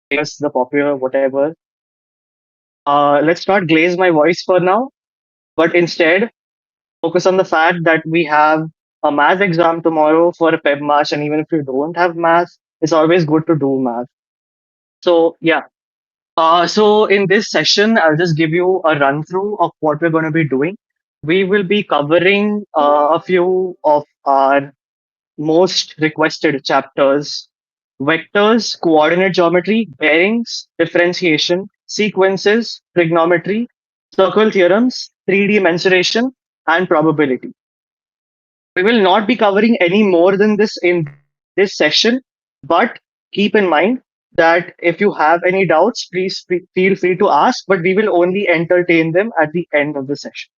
famous, the popular, whatever. Let's not glaze my voice for now, but instead focus on the fact that we have a math exam tomorrow for a Feb March, and even if you don't have math, it's always good to do math. So yeah. So in this session, I'll just give you a run through of what we're going to be doing. We will be covering a few of our most requested chapters: vectors, coordinate geometry, bearings, differentiation, sequences, trigonometry, circle theorems, 3D mensuration, and probability. We will not be covering any more than this in this session, but keep in mind that if you have any doubts, please feel free to ask, but we will only entertain them at the end of the session.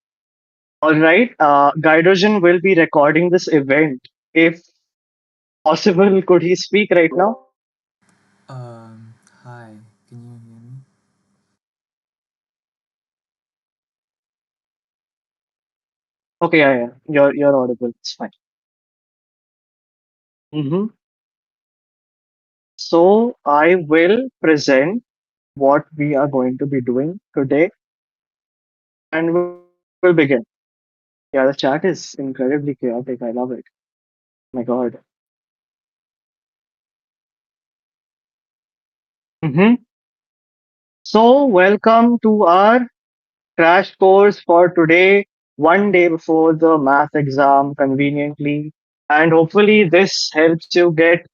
All right, Gydrogen will be recording this event. If possible, could he speak right now? Hi, can you hear me? Okay, yeah, yeah, you're audible. It's fine. hmm So I will present what we are going to be doing today, and we'll begin. Yeah, the chat is incredibly chaotic. I love it. My God. hmm So, welcome to our crash course for today, one day before the math exam, conveniently. And hopefully, this helps you get,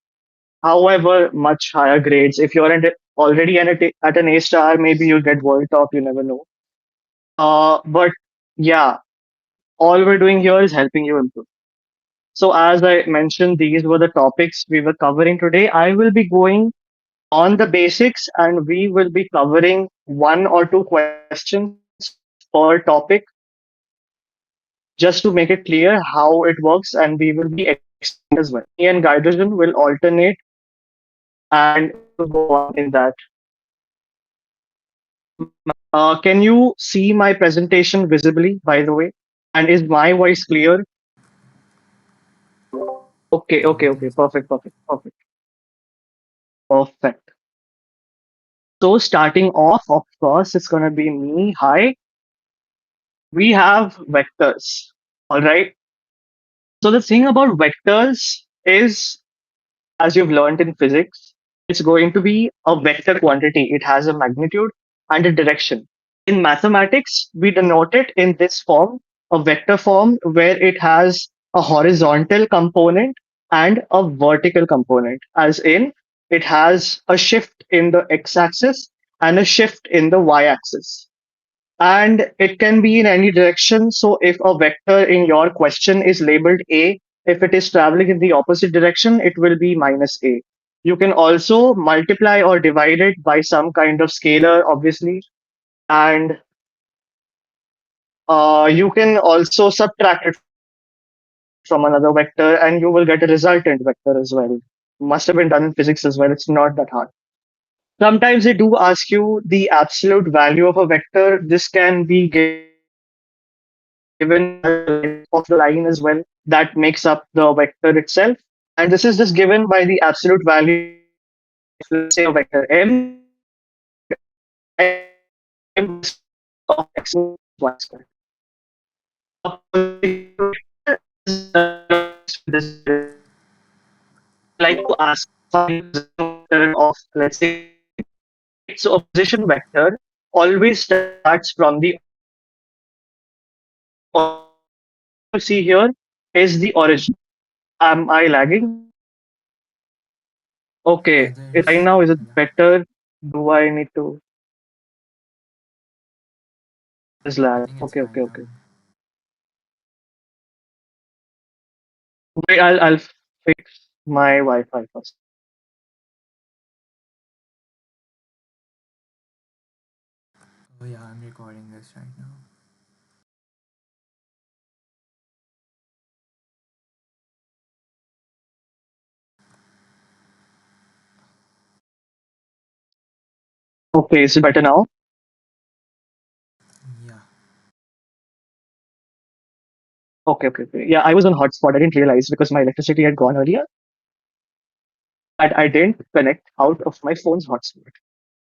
however, much higher grades. If you're already at an A star, maybe you'll get world top, you never know. But yeah, all we're doing here is helping you improve. So, as I mentioned, these were the topics we were covering today. I will be going on the basics, and we will be covering one or two questions per topic just to make it clear how it works, and we will be explaining as well. Me and Hydrogen will alternate, and it will go on in that. Can you see my presentation visibly, by the way? And is my voice clear? Okay, okay, Yeah, okay. it's Perfect, perfect, perfect, perfect. So starting off, of course, it's gonna be me. Hi, we have vectors. All right. So the thing about vectors is, as you've learned in physics, it's going to be a vector quantity. It has a magnitude and a direction. In mathematics, we denote it in this form, a vector form, where it has a horizontal component and a vertical component, as in it has a shift in the x axis and a shift in the y axis. And it can be in any direction. So if a vector in your question is labeled A, if it is traveling in the opposite direction, it will be minus A. You can also multiply or divide it by some kind of scalar, obviously, and you can also subtract it from another vector, and you will get a resultant vector as well. Must have been done in physics as well. It's not that hard. Sometimes they do ask you the absolute value of a vector. This can be given as the length of the line as well that makes up the vector itself. And this is just given by the absolute value of, let's say, a vector M, and M is of x squared plus y squared. A position vector is replaced with this variable. So I would like to ask, find a position vector of, let's say, A. Right? So a position vector always starts from the origin. So whatever you see here is the origin. Am I lagging? yeah, Okay. Is it there's fine now? Is it yeah, better? Do I need to? There's I lag. think it's Okay, fine okay, now. okay. Wait, I'll fix my Wi-Fi first. Oh yeah, I'm recording this right now. Okay, is it better now? Yeah. Okay, okay, okay. Yeah, I was on hotspot. I didn't realize because my electricity had gone earlier, and I didn't connect out of my phone's hotspot.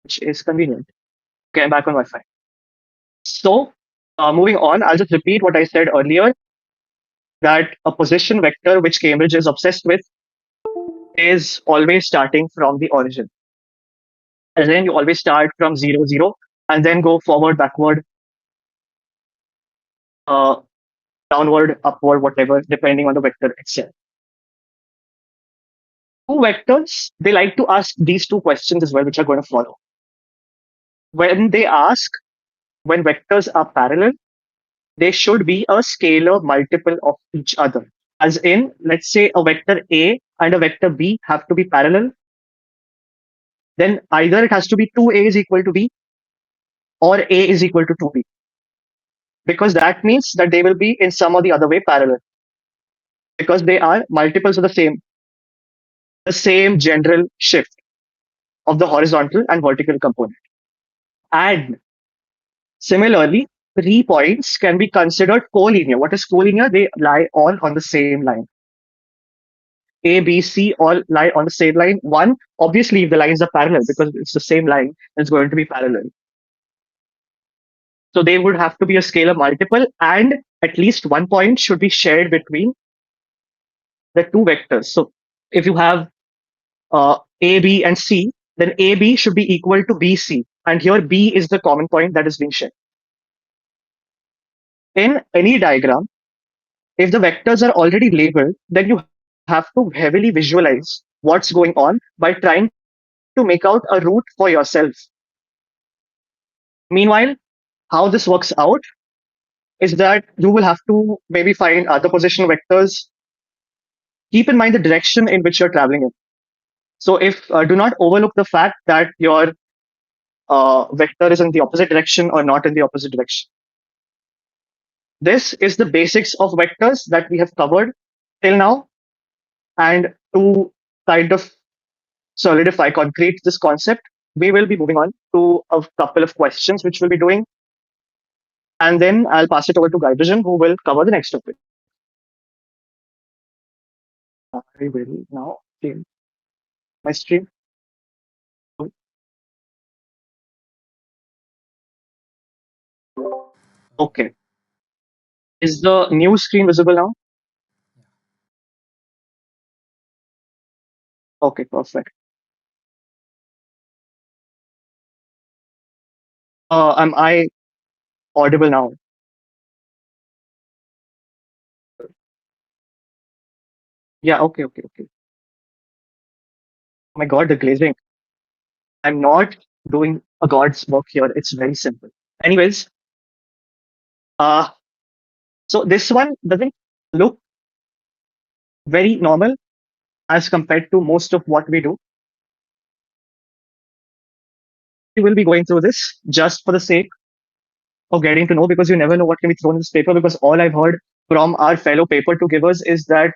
which is convenient. Okay, I'm back on Wi-Fi. So, moving on, I'll just repeat what I said earlier that a position vector which Cambridge is obsessed with is always starting from the origin. As in, you always start from 0, 0, and then go forward, backward, uh, downward, upward, whatever, depending on the vector itself. Two vectors, they like to ask these two questions as well, which are going to follow. When they ask, when vectors are parallel, they should be a scalar multiple of each other. As in, let's say a vector A and a vector B have to be parallel, then either it has to be 2A is equal to B or A is equal to 2B, because that means that they will be in some or the other way parallel, because they are multiples of the same general shift of the horizontal and vertical component. And similarly, 3 points can be considered collinear. What is collinear? They lie all on the same line. A, B, C all lie on the same line. One, obviously, if the lines are parallel, because it's the same line, it's going to be parallel. So they would have to be a scalar multiple, and at least 1 point should be shared between the two vectors. So if you have A, B, and C, then AB should be equal to BC. And here B is the common point that is being shared. In any diagram, if the vectors are already labeled, then you have to heavily visualize what's going on by trying to make out a route for yourself. Meanwhile, how this works out is that you will have to maybe find other position vectors. Keep in mind the direction in which you're traveling in. So if do not overlook the fact that your vector is in the opposite direction or not in the opposite direction. This is the basics of vectors that we have covered till now. And to kind of solidify, concrete this concept, we will be moving on to a couple of questions which we'll be doing. And then I'll pass it over to Gydrogen, who will cover the next topic. I will now change my stream. Okay. Is the new screen visible now? Okay, perfect. Am I audible now? Yeah, okay, okay, okay. Oh my God, the glazing. I'm not doing a God's work here. It's very simple. Anyways, uh, so this one doesn't look very normal as compared to most of what we do. We will be going through this just for the sake of getting to know, because you never know what can be thrown in this paper. Because all I've heard from our fellow paper two givers is that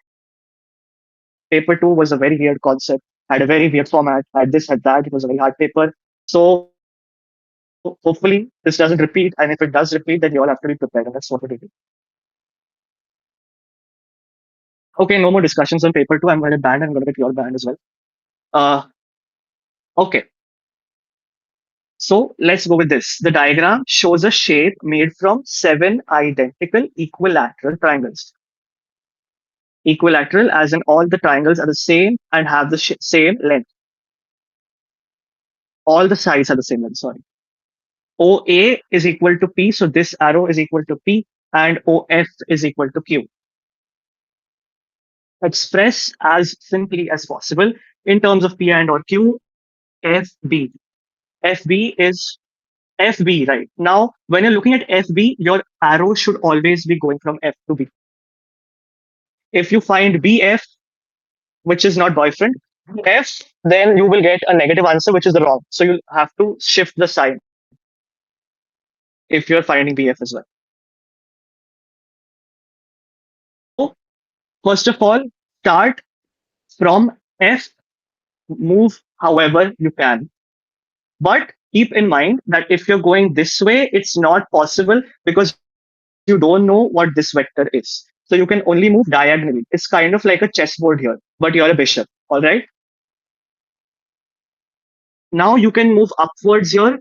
paper two was a very weird concept, had a very weird format, had this, had that. It was a very hard paper. So hopefully this doesn't repeat. And if it does repeat, then you all have to be prepared. And that's what we're doing. Okay, no more discussions on paper two. I'm going to ban. I'm going to get your banned as well. Uh, okay. So let's go with this. The diagram shows a shape made from 7 identical equilateral triangles. Equilateral as in all the triangles are the same and have the same length. All the sides are the same length, sorry. OA is equal to P, so this arrow is equal to P, and OF is equal to Q. Express as simply as possible in terms of P and or Q, FB. FB is FB, right? Now, when you're looking at FB, your arrow should always be going from F to B. If you find BF, which is not boyfriend, F, then you will get a negative answer, which is the wrong. So you'll have to shift the sign if you're finding BF as well. So, first of all, start from F, move however you can. But keep in mind that if you're going this way, it's not possible because you don't know what this vector is. So you can only move diagonally. It's kind of like a chessboard here, but you're a bishop. All right. Now you can move upwards here.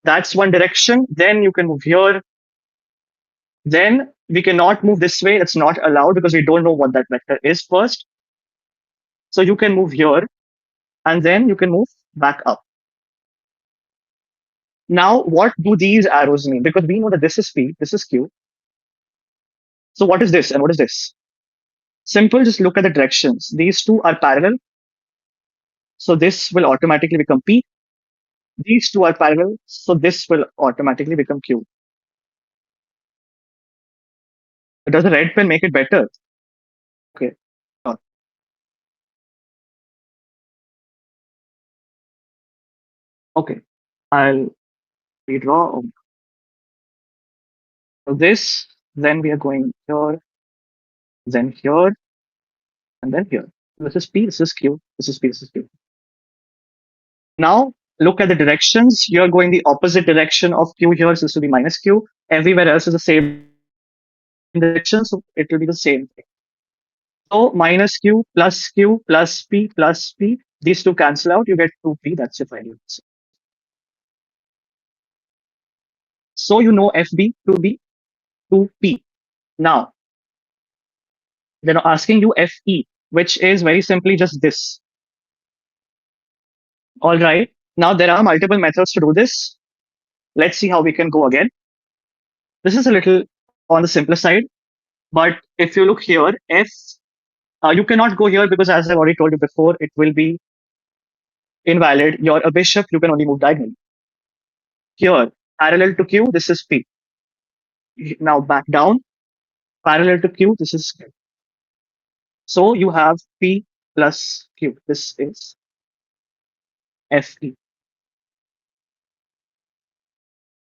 That's one direction. Then you can move here. Then we cannot move this way. It's not allowed because we don't know what that vector is first. So you can move here and then you can move back up. Now, what do these arrows mean? Because we know that this is P, this is Q. So what is this and what is this? Simple, just look at the directions. These two are parallel. So this will automatically become P. These two are parallel. So this will automatically become Q. Does the red pen make it better? Okay. Uh, Okay. I'll redraw this. Then we are going here, then here, and then here. This is P, this is Q, this is P, this is Q. Now look at the directions. You're going the opposite direction of Q here, so this will be minus Q. Everywhere else is the same direction, so it will be the same thing. So minus Q plus P, these two cancel out, you get 2P, that's your final answer. So you know FB to be 2P. Now, they're asking you FE, which is very simply just this. All right. Now, there are multiple methods to do this. Let's see how we can go again. This is a little on the simpler side, but if you look here, you cannot go here because, as I've already told you before, it will be invalid. You're a bishop, you can only move diagonally. Here, parallel to Q, this is P. Now back down, parallel to Q, this is Q. So you have P plus Q. This is FE.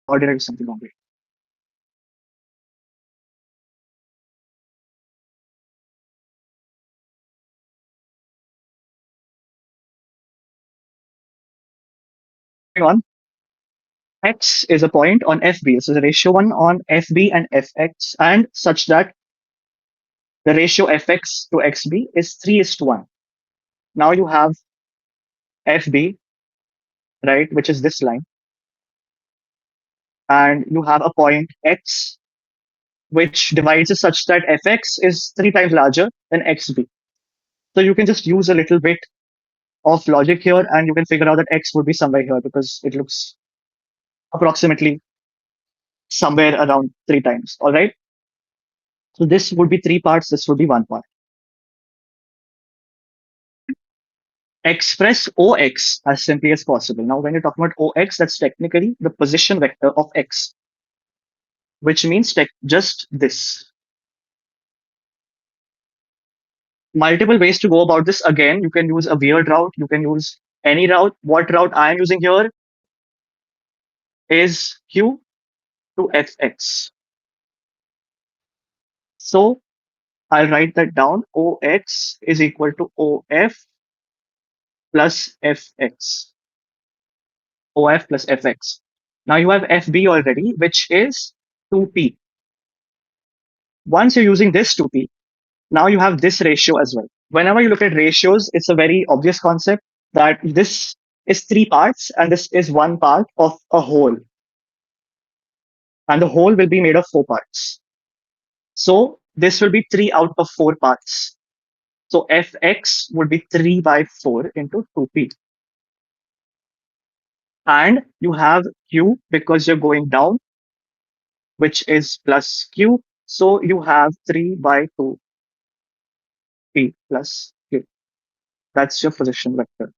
Or did I do something wrong? On X is a point on FB. This is a ratio 1 on FB and FX, and such that the ratio FX to XB is 3 is to 1. Now you have FB, right, which is this line, and you have a point X which divides it such that Fx is 3 times larger than XB. So you can just use a little bit of logic here and you can figure out that X would be somewhere here because it looks approximately somewhere around 3 times. All right. So this would be 3 parts, this would be 1 part. Express OX as simply as possible. Now, when you're talking about OX, that's technically the position vector of X, which means just this. Multiple ways to go about this. Again, you can use a weird route, you can use any route. What route I am using here is Q to Fx. So I'll write that down. OX is equal to OF plus Fx. OF plus Fx. Now you have FB already, which is 2P. Once you're using this 2P, now you have this ratio as well. Whenever you look at ratios, it's a very obvious concept that this is 3 parts and this is 1 part of a whole. And the whole will be made of 4 parts. So this will be 3 out of 4 parts. So Fx would be 3 by 4 into 2P. And you have Q because you're going down, which is plus Q. So you have 3 by 2P plus Q. That's your position vector.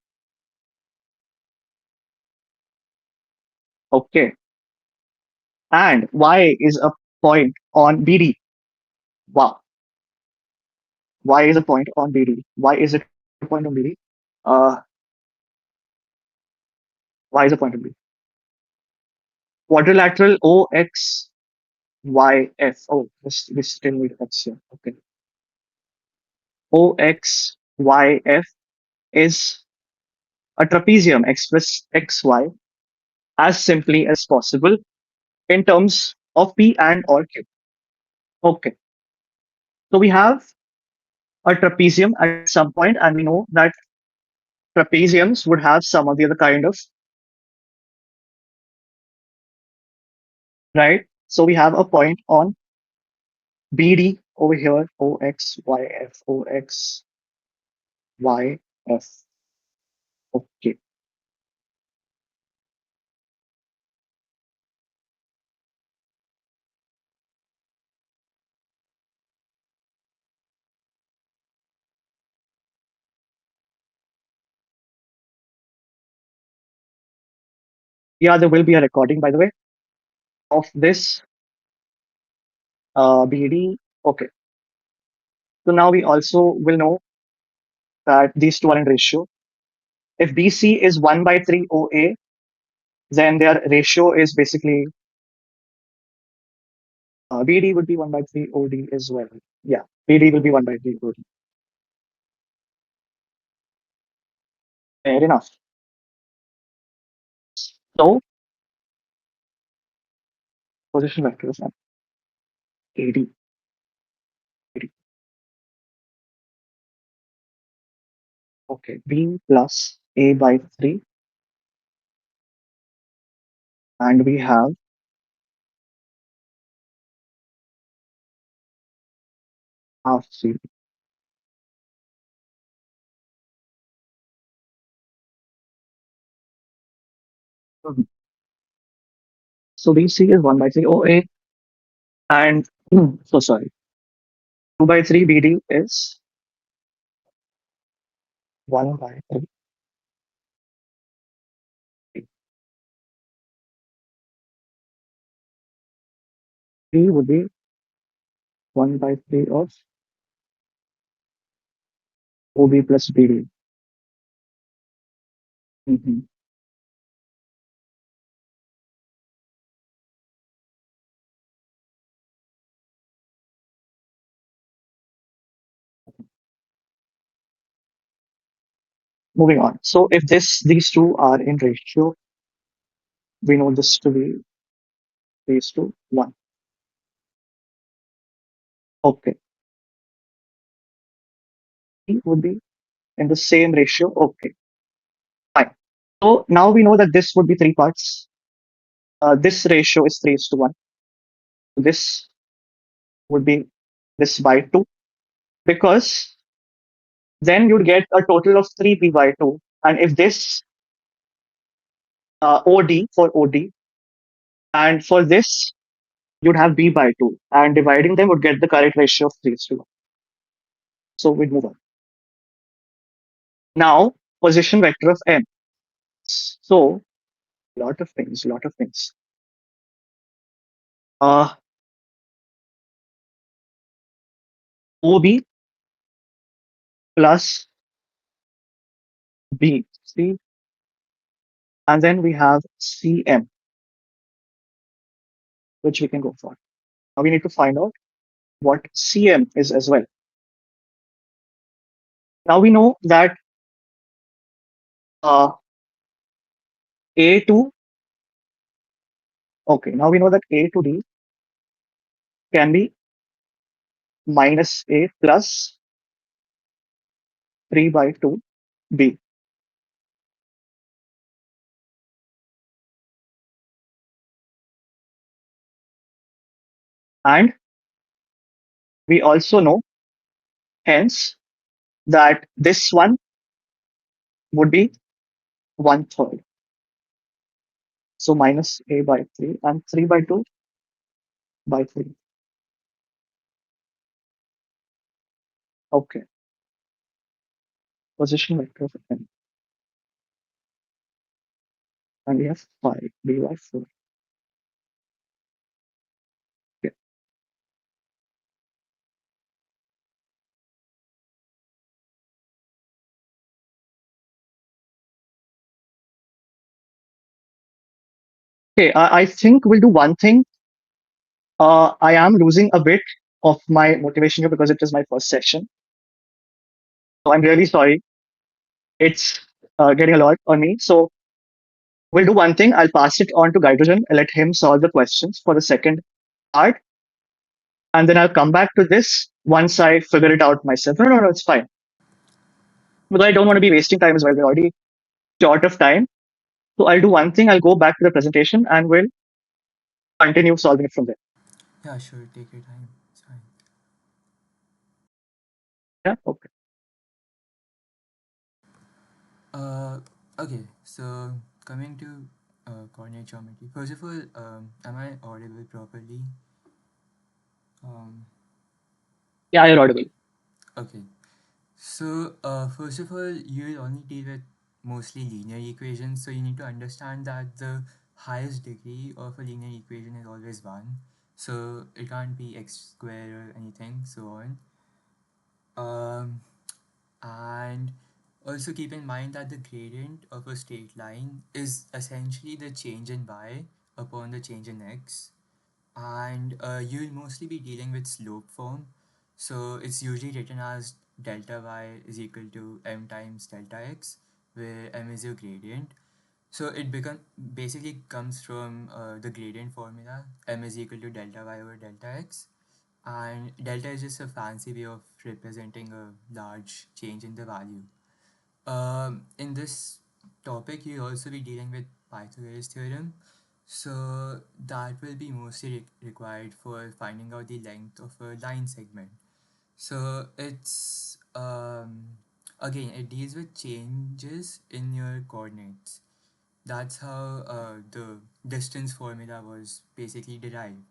Okay. And Y is a point on BD. Wow. Y is a point on BD. Why is it a point on BD? Uh, Y is a point on BD. Quadrilateral OX YF. Oh, we still need X here. Okay. OXYF is a trapezium express XY as simply as possible in terms of P and or Q. Okay. So we have a trapezium at some point, and we know that trapeziums would have some of the other kind of, right? So we have a point on BD over here, OX, YF, OX, YF. Okay. Yeah, there will be a recording, by the way, of this BD. Okay. So now we also will know that these two are in ratio. If BC is 1 by 3 OA, then their ratio is basically BD would be 1 by 3 OD as well. Yeah, BD will be 1 by 3 OD. Fair enough. So, position vectors and AD. Okay, B plus A by 3, and we have half C. Mhm. So BC is 1 by 3 OA, and so sorry, 2 by 3 BD is 1 by 3. B would be 1 by 3 of OB plus BD. Mhm. Moving on. So if these two are in ratio, we know this to be raised to 1. Okay. B would be in the same ratio. Okay, fine. So now we know that this would be 3 parts. This ratio is 3 is to 1. This would be this by 2, because then you'd get a total of 3B by 2. And if this OD for OD, and for this, you'd have B by 2. And dividing them would get the correct ratio of 3 is to 1. So we'd move on. Now, position vector of M. So, lot of things, lot of things. Uh, OB plus B. See, and then we have CM, which we can go for. Now we need to find out what CM is as well. Now we know that uh, A to, okay, now we know that A to D can be minus A plus 3 by 2 B. And we also know, hence, that this one would be 1/3. So minus A by 3 and 3 by 2 by 3. Okay, position vector of M. And we have 5 B by 4. Okay. Okay, I think we'll do one thing. I am losing a bit of my motivation here because it is my first session. So I'm really sorry. It's getting a lot on me. So we'll do one thing. I'll pass it on to Gydrogen and let him solve the questions for the second part. And then I'll come back to this once I figure it out myself. No, no, no, it's fine. Because I don't want to be wasting time as well. We're already short of time. So I'll do one thing. I'll go back to the presentation and we'll continue solving it from there. Yeah, sure. Take your time. It's fine. Yeah. Okay. Uh, okay. So coming to coordinate geometry. First of all, am I audible properly? Um, Yeah, you're audible. okay. So first of all, you will only deal with mostly linear equations. So you need to understand that the highest degree of a linear equation is always one. So it can't be x squared or anything, so on. Um, and also keep in mind that the gradient of a straight line is essentially the change in y upon the change in x, and you'll mostly be dealing with slope form. So it's usually written as delta y is equal to m times delta x, where m is your gradient. So it become basically comes from the gradient formula, m is equal to delta y over delta x, and delta is just a fancy way of representing a large change in the value. In this topic, you'll also be dealing with Pythagoras theorem. So that will be mostly required for finding out the length of a line segment. So it's again, it deals with changes in your coordinates. That's how the distance formula was basically derived.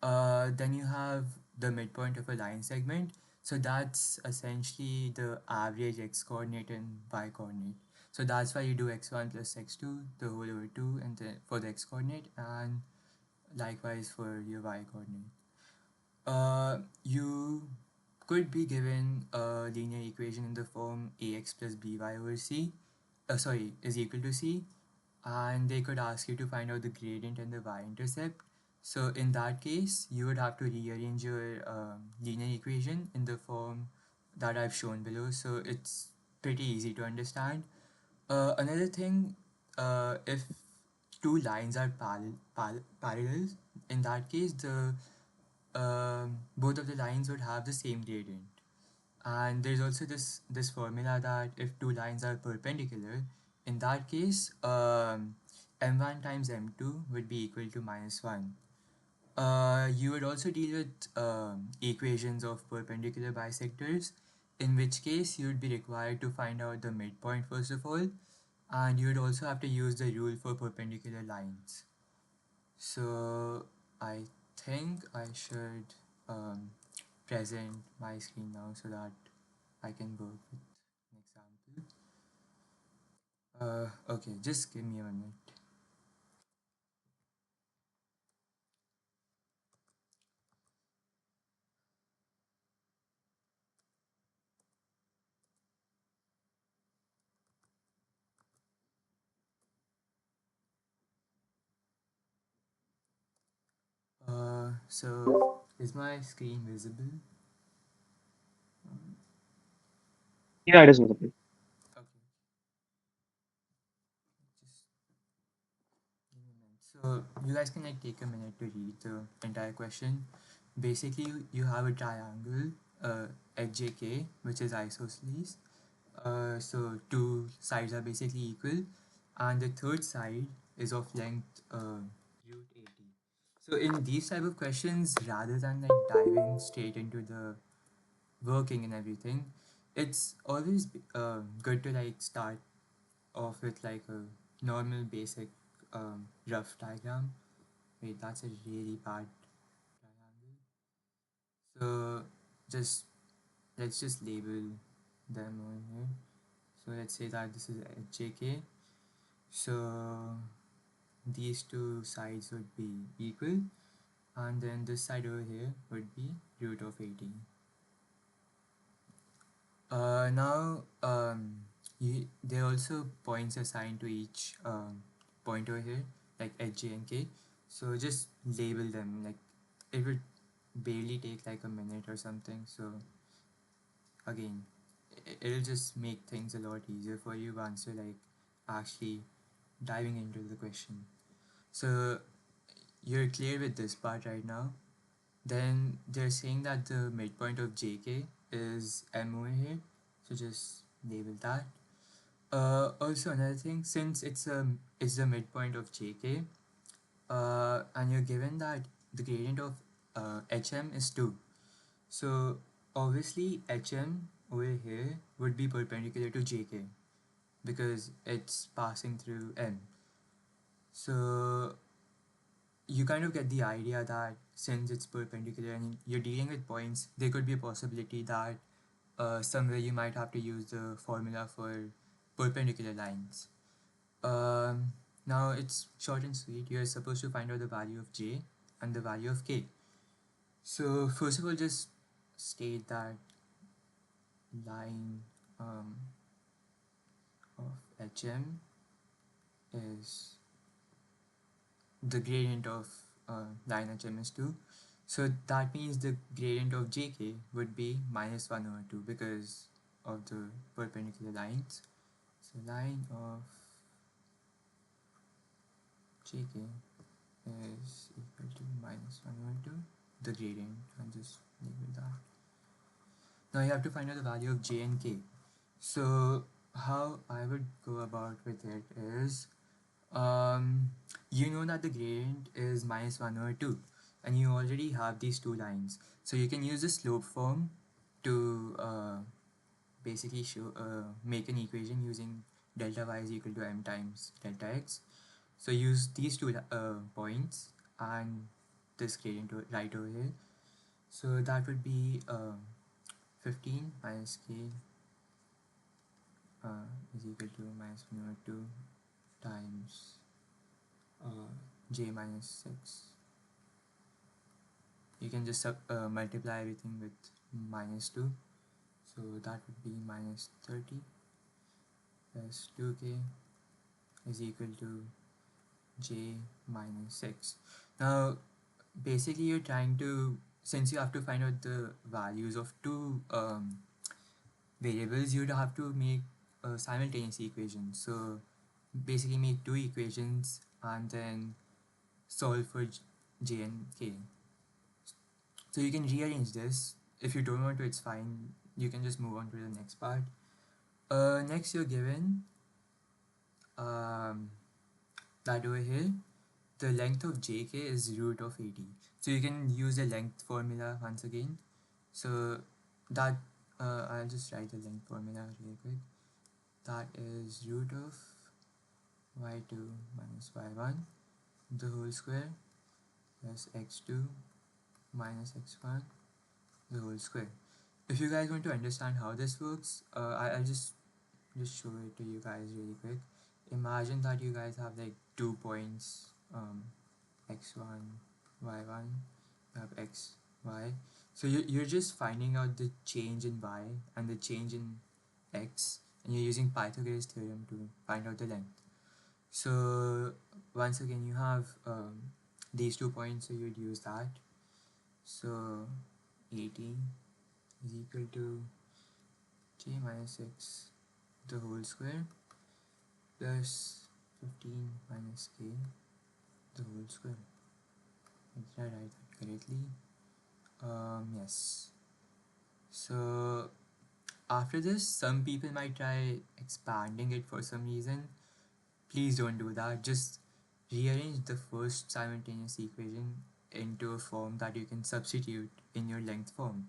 Then you have the midpoint of a line segment. So that's essentially the average x coordinate and y coordinate. So that's why you do x1 plus x2 the whole over 2 and then for the x coordinate, and likewise for your y coordinate. You could be given a linear equation in the form ax plus by over c, sorry, is equal to c, and they could ask you to find out the gradient and the y-intercept. So in that case, you would have to rearrange your linear equation in the form that I've shown below. So it's pretty easy to understand. Another thing, if two lines are parallel, in that case, the both of the lines would have the same gradient. And there's also this formula that if two lines are perpendicular, in that case, m1 times m2 would be equal to minus 1. You would also deal with equations of perpendicular bisectors, in which case you would be required to find out the midpoint first of all, and you would also have to use the rule for perpendicular lines. So I think I should um, present my screen now so that I can work with an example. Okay, just give me a minute. So is my screen visible? Yeah, it is visible. Okay, just give me a minute. So you guys can like take a minute to read the entire question. Basically, you have a triangle, HJK, which is isosceles. So two sides are basically equal, and the third side is of length root 80. So in these type of questions, rather than like diving straight into the working and everything, it's always good to like start off with like a normal basic rough diagram. Wait, that's a really bad triangle. So just let's just label them on here. So let's say that this is JK. So these two sides would be equal, and then this side over here would be root of 18. Now, there are also points assigned to each point over here, like H, J, and K. So just label them. Like it would barely take like a minute or something. So again, it'll just make things a lot easier for you once you're like actually diving into the question. So you're clear with this part right now. Then they're saying that the midpoint of JK is M over here. So just label that. Also another thing, since it's the midpoint of JK, and you're given that the gradient of HM is 2. So obviously HM over here would be perpendicular to JK because it's passing through M. So you kind of get the idea that since it's perpendicular and you're dealing with points, there could be a possibility that somewhere you might have to use the formula for perpendicular lines. Um, Now it's short and sweet. You're supposed to find out the value of j and the value of k. So first of all, just state that line of hm is the gradient of line hm is 2. So that means the gradient of jk would be minus 1 over 2 because of the perpendicular lines. So line of jk is equal to minus 1 over 2, the gradient. I'll just label that. Now you have to find out the value of j and k. So how I would go about with it is, you know that the gradient is minus 1 over 2 and you already have these two lines. So you can use the slope form to basically make an equation using delta y is equal to m times delta x. So use these two points and this gradient right over here. So that would be 15 minus k is equal to minus 1 over 2 times j minus 6. You can just multiply everything with minus 2. So that would be minus 30 plus 2k is equal to j minus 6. Now basically you're trying to, since you have to find out the values of two variables, you'd have to make a simultaneous equation. So basically make two equations and then solve for j and k. So you can rearrange this. If you don't want to, it's fine. You can just move on to the next part. Next you're given um, that over here the length of jk is root of 80. So you can use the length formula once again. So that I'll just write the length formula really quick. That is root of y2 minus y1 the whole square plus x2 minus x1 the whole square. If you guys want to understand how this works, I'll just show it to you guys really quick. Imagine that you guys have like 2 points, x1, y1, you have x, y. So you're just finding out the change in y and the change in x, and you're using Pythagoras theorem to find out the length. So once again you have these 2 points, so you'd use that. So 80 is equal to j minus 6 the whole square plus 15 minus k the whole square. Did I write that correctly? Yes. So after this, some people might try expanding it for some reason. Please don't do that. Just rearrange the first simultaneous equation into a form that you can substitute in your length form.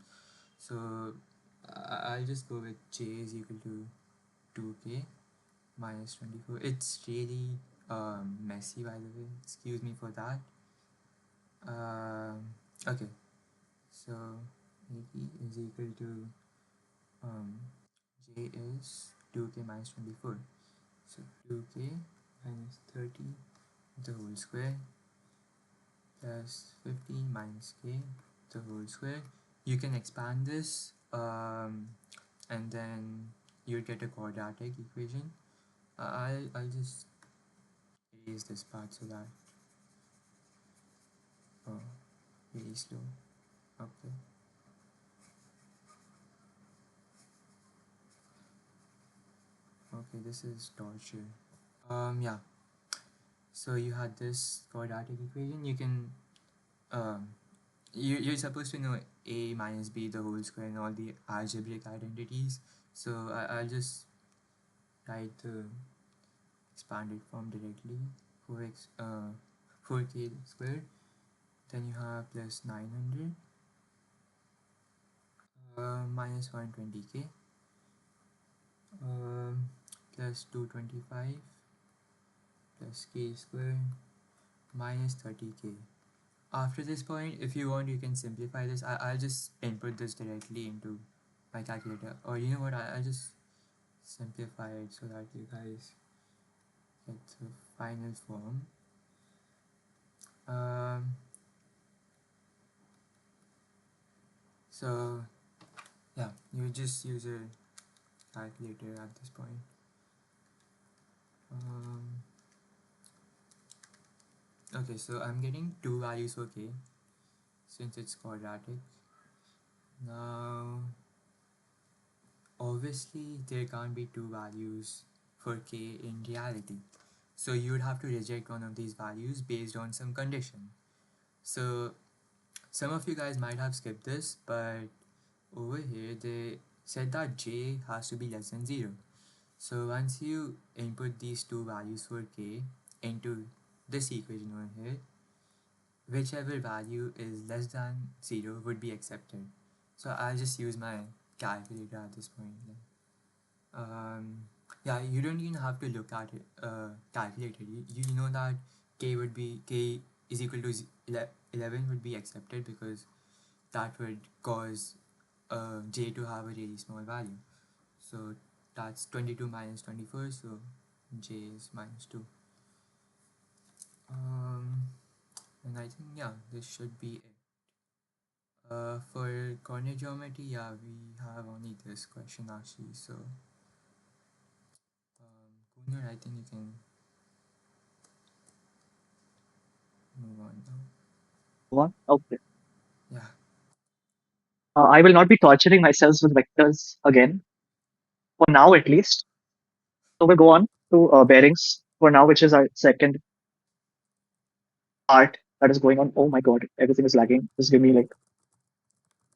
So I'll just go with j is equal to 2k minus 24. It's really messy, by the way. Excuse me for that. Okay, so 80 is equal to j is 2k minus 24. So 2k minus 30 the whole square plus 15 minus k the whole square. You can expand this and then you'll get a quadratic equation. I'll just erase this part so that oh, really slow. Okay. Okay, this is torture. Yeah. So you had this quadratic equation. You can um, you're supposed to know a minus b the whole square and all the algebraic identities. So I'll just write the expanded form directly. 4x 4k squared. Then you have plus 900 minus 120k plus 225 plus k squared minus 30k. After this point, if you want, you can simplify this. I'll just input this directly into my calculator. Or you know what, I'll just simplify it so that you guys get the final form. Um, so yeah, you just use a calculator at this point. Um, okay, so I'm getting two values for k since it's quadratic. Now, obviously, there can't be two values for k in reality. So you would have to reject one of these values based on some condition. So some of you guys might have skipped this, but over here they said that j has to be less than 0. So once you input these two values for k into this equation over here, whichever value is less than 0 would be accepted. So I'll just use my calculator at this point. Um, yeah, you don't even have to look at it, calculate it. You know that k is equal to 11 would be accepted because that would cause j to have a really small value. So that's 22 minus 24, so j is minus 2. Um, and I think, yeah, this should be it. For coordinate geometry, yeah, we have only this question actually. So, Coolnerd, I think you can move on now. Move on. Okay. Yeah, I will not be torturing myself with vectors again, for now at least. So we'll go on to bearings for now, which is our second part that is going on. Oh my god, everything is lagging. Just give me like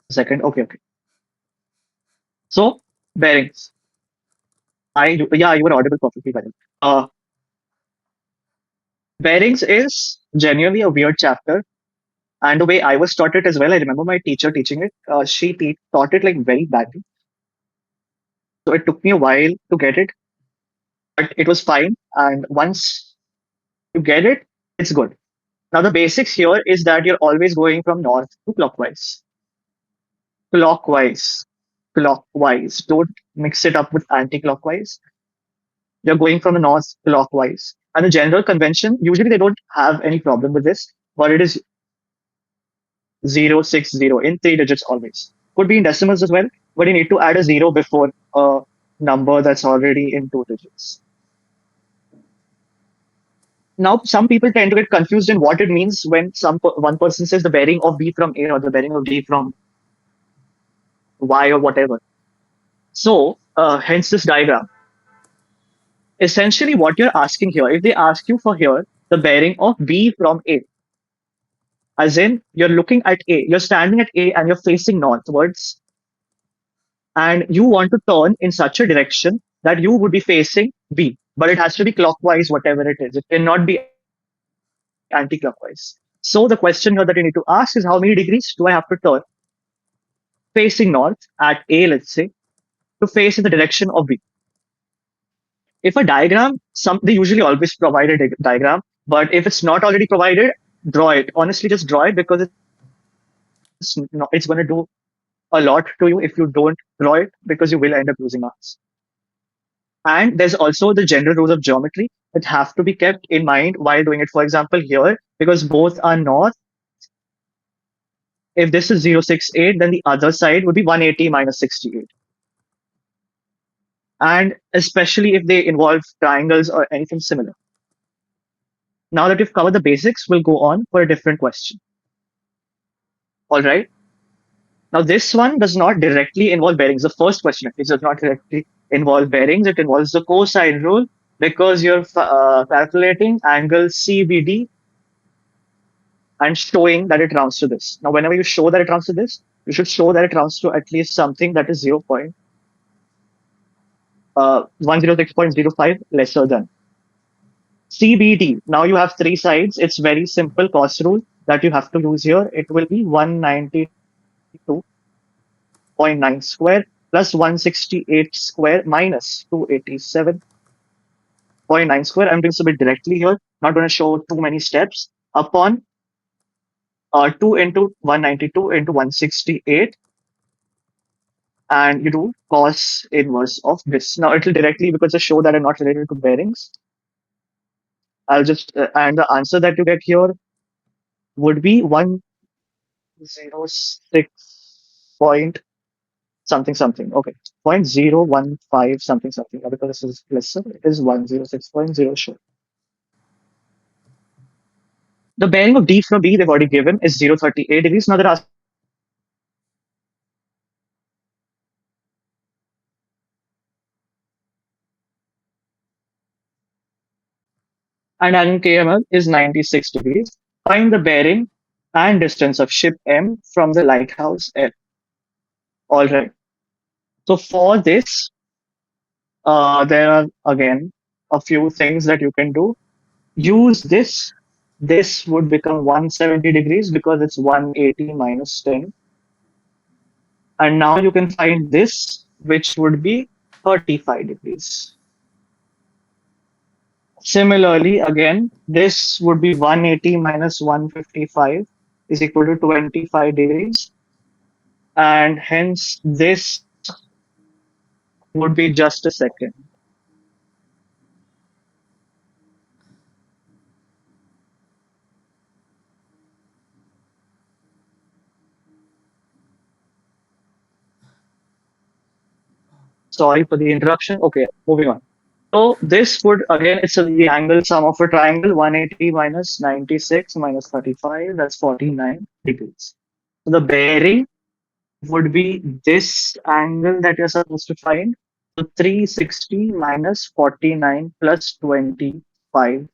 a second. Okay, okay. So bearings. Yeah, you were audible perfectly by the way. Bearings is genuinely a weird chapter. And the way I was taught it as well, I remember my teacher teaching it. She taught it like very badly. So it took me a while to get it, but it was fine. And once you get it, it's good. Now, the basics here is that you're always going from north to clockwise. Clockwise. Clockwise. Don't mix it up with anti clockwise. You're going from the north clockwise. And the general convention, usually they don't have any problem with this, but it is 060 in three digits always. Could be in decimals as well, but you need to add a zero before a number that's already in two digits. Now, some people tend to get confused in what it means when one person says the bearing of B from A or the bearing of D from Y or whatever. So, hence this diagram. Essentially, what you're asking here, if they ask you for here the bearing of B from A, as in you're looking at A, you're standing at A and you're facing northwards, and you want to turn in such a direction that you would be facing B, but it has to be clockwise, whatever it is. It cannot be anti-clockwise. So the question here that you need to ask is how many degrees do I have to turn facing north at A, let's say, to face in the direction of B? If a diagram, they usually always provide a diagram, but if it's not already provided, draw it. Honestly, just draw it because it's going to do a lot to you if you don't draw it because you will end up losing marks. And there's also the general rules of geometry that have to be kept in mind while doing it. For example, here, because both are north, if this is 068, then the other side would be 180 minus 68. And especially if they involve triangles or anything similar. Now that we've covered the basics, we'll go on for a different question. All right. Now, this one does not directly involve bearings. The first question, at least, does not directly involve bearings. It involves the cosine rule because you're calculating angle CBD and showing that it rounds to this. Now, whenever you show that it rounds to this, you should show that it rounds to at least something that is 0.5. 106.05 lesser than. CBD. Now you have three sides. It's very simple cos rule that you have to use here. It will be 192.9 square plus 168 square minus 287.9 square. I'm doing this a bit directly here. Not going to show too many steps. Upon 2 into 192 into 168, and you do cos inverse of this. Now it will directly, because I show that I'm not related to bearings, I'll just, and the answer that you get here would be 106 point something something. Okay. 0.015 something something. Now, because this is lesser, it is 106.0 sure. The bearing of D from B they've already given is 038 degrees. Now they're asking you to find the angle KM. And angle KM is 96 degrees. Find the bearing and distance of ship M from the lighthouse L. All right. So for this, there are again a few things that you can do. Use this. This would become 170 degrees because it's 180 minus 10. And now you can find this, which would be 35 degrees. Similarly, again, this would be 180 minus 155 is equal to 25 degrees. And hence, this would be just a second. Sorry for the interruption. Okay, moving on. So this would again, it's the angle sum of a triangle 180 minus 96 minus 35, that's 49 degrees. So the bearing would be this angle that you're supposed to find. So 360 minus 49 plus 25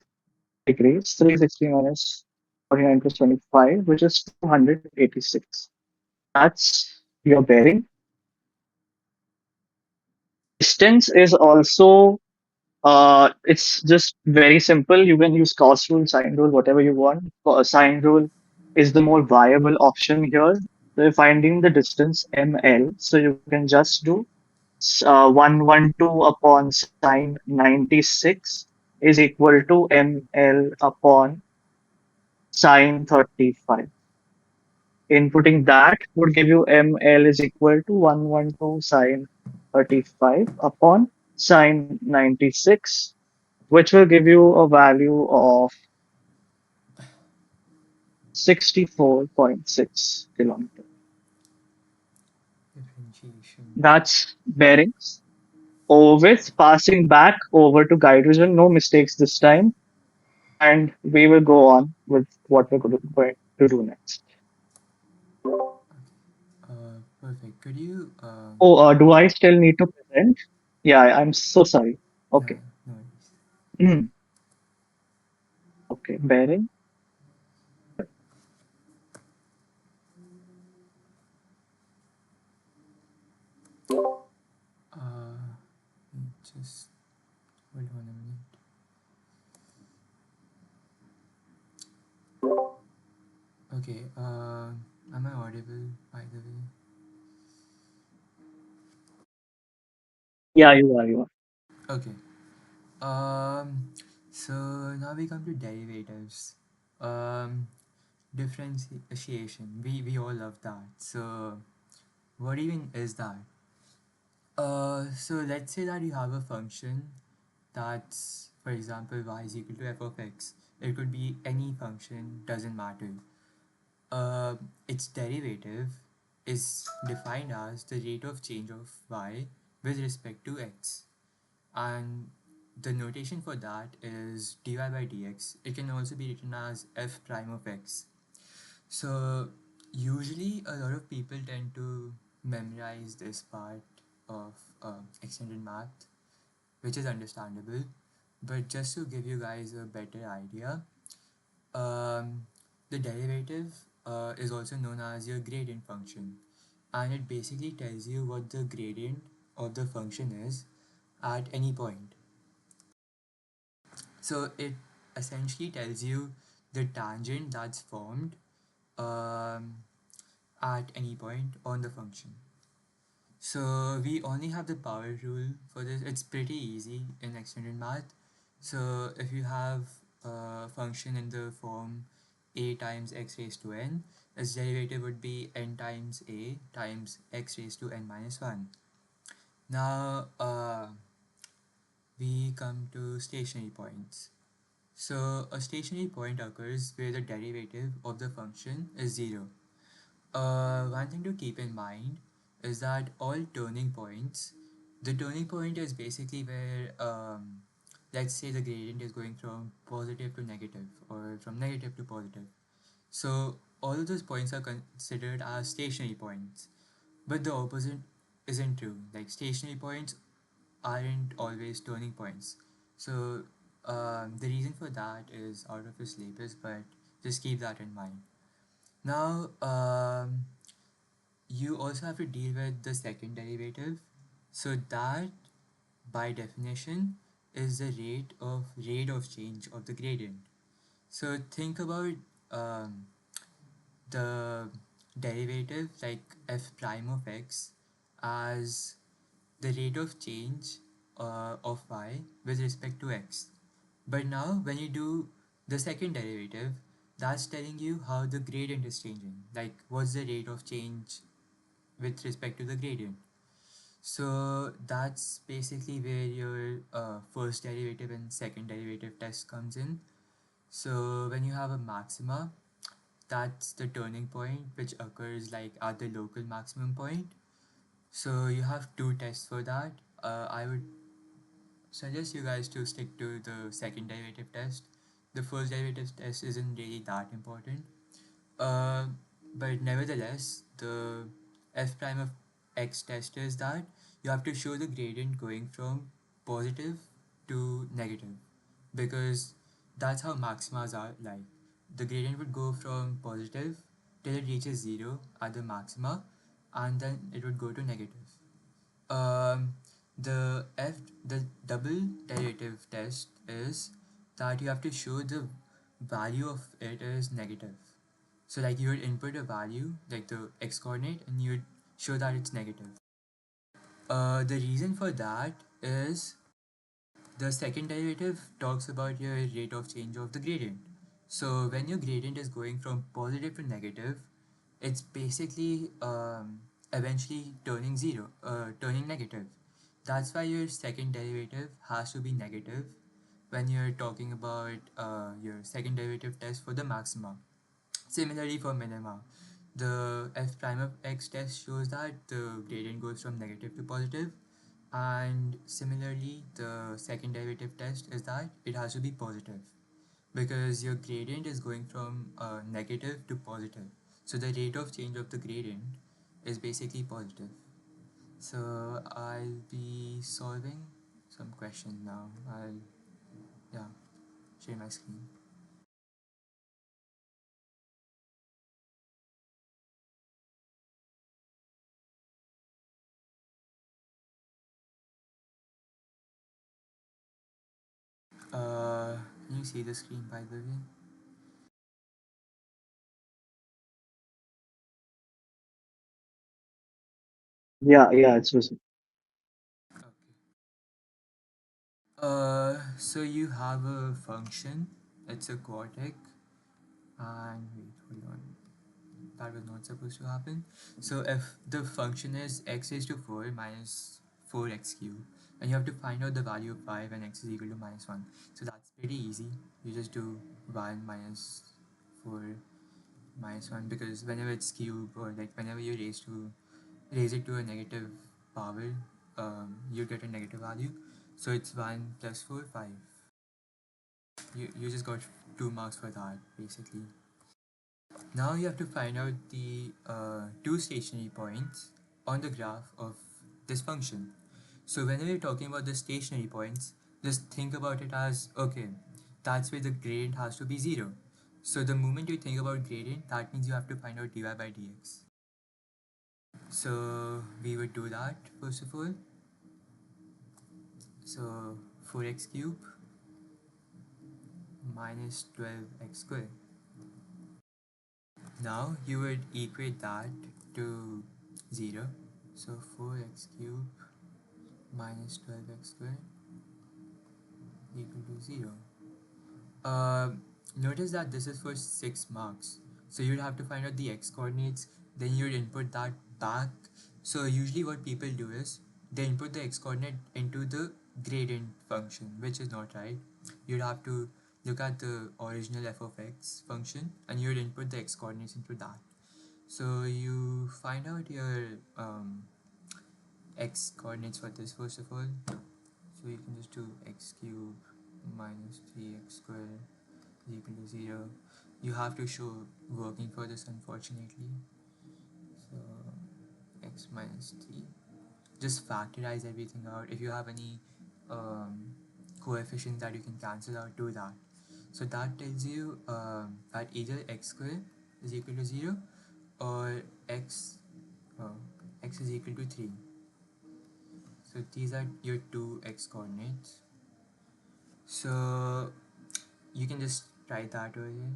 degrees. 360 minus 49 plus 25, which is 286. That's your bearing. Distance is also it's just very simple. You can use cos rule, sine rule, whatever you want. Sine rule is the more viable option here. So you're finding the distance ml. So you can just do 112 upon sine 96 is equal to ml upon sine 35. Inputting that would give you ml is equal to 112 sine 35 upon sine 96, which will give you a value of 64.6 kilometers. Differentiation. That's bearings. Over with, passing back over to Gydrogen. No mistakes this time. And we will go on with what we're going to do next. Perfect. Could you Oh, do I still need to present? Yeah, I'm so sorry. no, Okay. no worries. Okay, bearing. Uh, just hold on a minute. Okay. Am I audible by the way? Yeah, you are. You are. Okay. Um, so now we come to derivatives. Um, Differentiation. We all love that. So what even is that? So let's say that you have a function that's, for example, y is equal to f of x. It could be any function, doesn't matter. Its derivative is defined as the rate of change of y with respect to x. And the notation for that is dy by dx. It can also be written as f prime of x. So usually a lot of people tend to memorize this part of extended math, which is understandable. But just to give you guys a better idea, um, the derivative is also known as your gradient function, and it basically tells you what the gradient of the function is, at any point. So it essentially tells you the tangent that's formed um, at any point on the function. So we only have the power rule for this. It's pretty easy in extended math. So if you have a function in the form a times x raised to n, its derivative would be n times a times x raised to n minus 1. Now we come to stationary points. So a stationary point occurs where the derivative of the function is 0. One thing to keep in mind is that all turning points, the turning point is basically where, let's say, the gradient is going from positive to negative or from negative to positive. So all of those points are considered as stationary points, but the opposite isn't true. Like stationary points aren't always turning points. So the reason for that is out of your syllabus, but just keep that in mind. Now, you also have to deal with the second derivative. So that, by definition, is the rate of change of the gradient. So think about um, the derivative like f prime of x as the rate of change of y with respect to x. But now when you do the second derivative, that's telling you how the gradient is changing. Like what's the rate of change with respect to the gradient. So that's basically where your first derivative and second derivative test comes in. So when you have a maxima, that's the turning point which occurs like at the local maximum point. So you have two tests for that. I would suggest you guys to stick to the second derivative test. The first derivative test isn't really that important. Uh, but nevertheless, the f prime of x test is that you have to show the gradient going from positive to negative, because that's how maximas are like. The gradient would go from positive till it reaches 0 at the maxima, and then it would go to negative. Um, the double derivative test is that you have to show the value of it is negative. So like you would input a value like the x coordinate and you would show that it's negative. The reason for that is the second derivative talks about your rate of change of the gradient. So when your gradient is going from positive to negative, it's basically eventually turning negative. That's why your second derivative has to be negative when you're talking about your second derivative test for the maxima. Similarly for minima, the f prime of x test shows that the gradient goes from negative to positive, and similarly the second derivative test is that it has to be positive because your gradient is going from negative to positive. So the rate of change of the gradient is basically positive. So I'll be solving some questions now. I'll, yeah, share my screen. Can you see the screen by the way? Yeah, yeah, it's just Okay. So you have a function, it's a quartic, and wait, hold on, that was not supposed to happen. So if the function is x raised to 4 minus 4x cubed, and you have to find out the value of y when x is equal to minus 1. So that's pretty easy. You just do 1 minus 4 minus 1, because whenever it's cubed or like whenever you raise it to a negative power, you get a negative value. So it's 1 plus 4, 5. You just got 2 marks for that basically. Now you have to find out the two stationary points on the graph of this function. So whenever you're talking about the stationary points, just think about it as, okay, that's where the gradient has to be 0. So the moment you think about gradient, that means you have to find out dy by dx. So we would do that first of all. So 4x cube minus 12x square. Now you would equate that to 0. So 4x cube minus 12x square equal to 0. Uh, Notice that this is for 6 marks. So you'd have to find out the x coordinates, then you'd input that back. So usually what people do is they input the x coordinate into the gradient function, which is not right. You'd have to look at the original f of x function and you'd input the x coordinates into that. So you find out your x coordinates for this first of all. So you can just do x cube minus 3x square is equal to 0. You have to show working for this unfortunately. So x minus 3. Just factorize everything out. If you have any coefficients that you can cancel out, do that. So that tells you that either x square is equal to 0 or uh, x is equal to 3. So these are your two x coordinates. So you can just write that over here.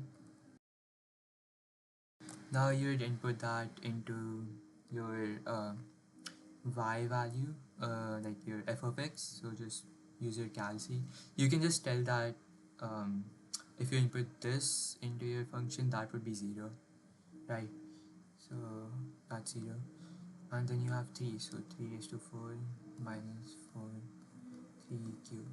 Now you would input that into your y value, like your f of x. So just use your calc. You can just tell that um, if you input this into your function, that would be 0, right? So that's 0. And then you have 3. So 3 raised to 4 minus 4, 3 cube.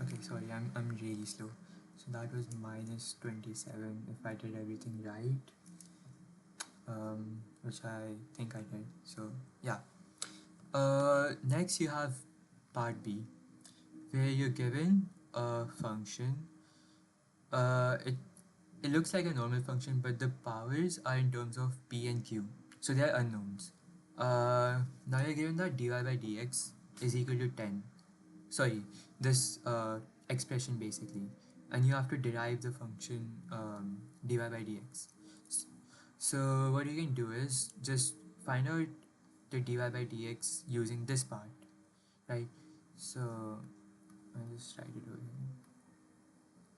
Okay, sorry, I'm really slow. So that was minus 27 if I did everything right, which I think I did. So yeah. Next you have part B, where you're given a function. It looks like a normal function, but the powers are in terms of p and q, so they are unknowns. Now you're given that dy by dx is equal to 10. Sorry, this expression basically, and you have to derive the function dy by dx. So what you can do is just find out the dy by dx using this part, right? So I'll just write it over here.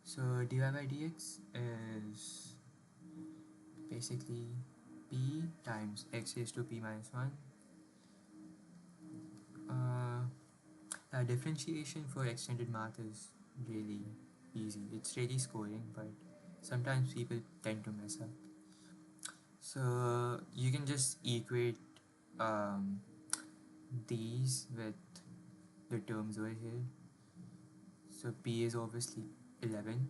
So dy by dx is basically p times x raised to p minus 1. Uh, Differentiation for extended math is really easy. It's really scoring, but sometimes people tend to mess up. So you can just equate um, these with the terms over here. So p is obviously 11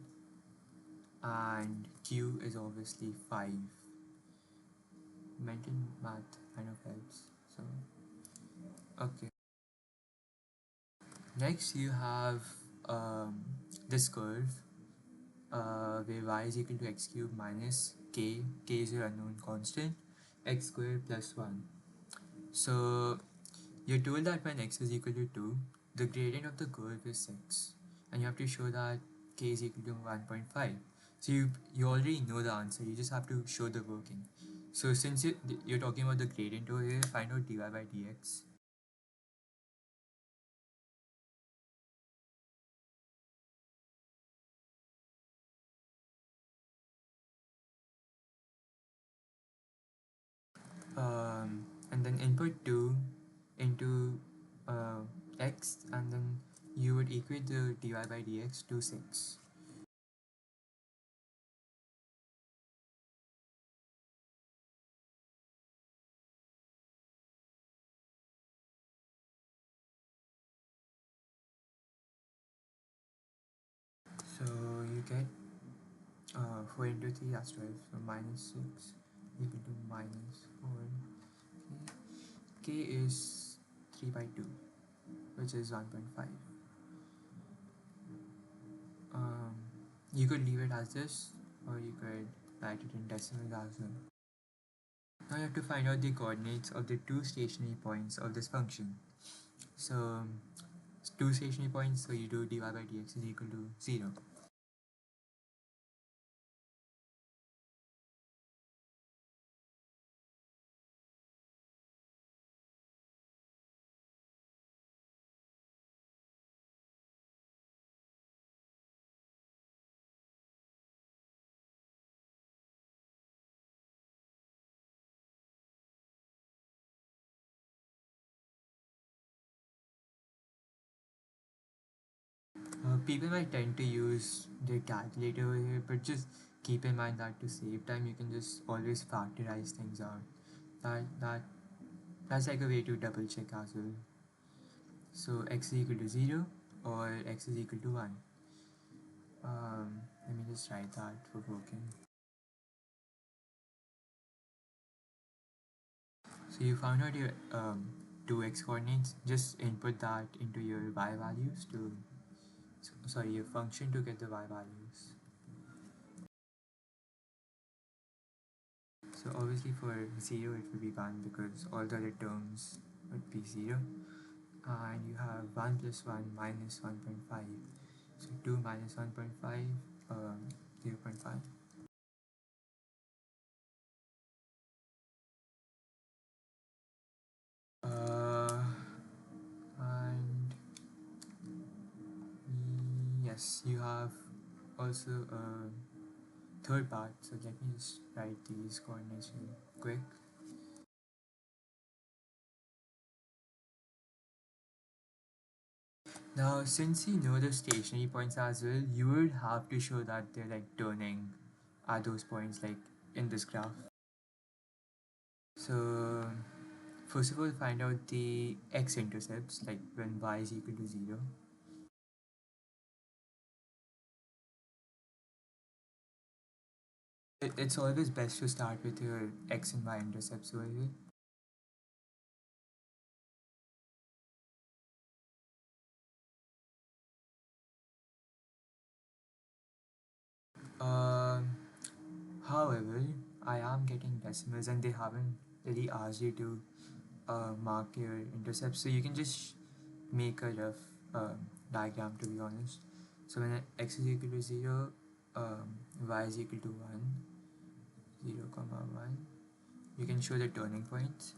and q is obviously 5. Mental math kind of helps. So okay. Next you have um, this curve where y is equal to x cube minus k is your unknown constant, x squared plus 1. So you're told that when x is equal to 2, the gradient of the curve is 6, and you have to show that k is equal to 1.5. So you already know the answer, you just have to show the working. So since you're talking about the gradient over here, find out dy by dx. And then input 2 into x, and then you would equate the dy by dx to 6. So you get 4 into 3, that's 12. So minus 6 equal to minus 4. K is 3 by 2, which is 1.5. Um, you could leave it as this, or you could write it in decimals as well. Now you have to find out the coordinates of the two stationary points of this function. So two stationary points, so you do dy by dx is equal to 0. people might tend to use their calculator over here, but just keep in mind that to save time, you can just always factorize things out. That's like a way to double check as well. So x is equal to 0 or x is equal to 1. Let me just write that for working. So you found out your 2x coordinates. Just input that into your y values to sorry, your function to get the y values. So obviously for 0 it will be 1 because all the other terms would be 0. And you have 1 plus 1 minus 1.5. So 2 minus 1.5, 0.5. Uh, and yes, you have also a third part. So let me just write these coordinates real quick. Now, since you know the stationary points as well, you would have to show that they're like turning at those points, like in this graph. So, first of all, find out the x-intercepts, like when y is equal to 0. It's always best to start with your x and y intercepts over here. Um, However, I am getting decimals and they haven't really asked you to mark your intercepts, so you can just make a rough diagram, to be honest. So when x is equal to 0, y is equal to 1, 0 comma 1, you can show the turning points.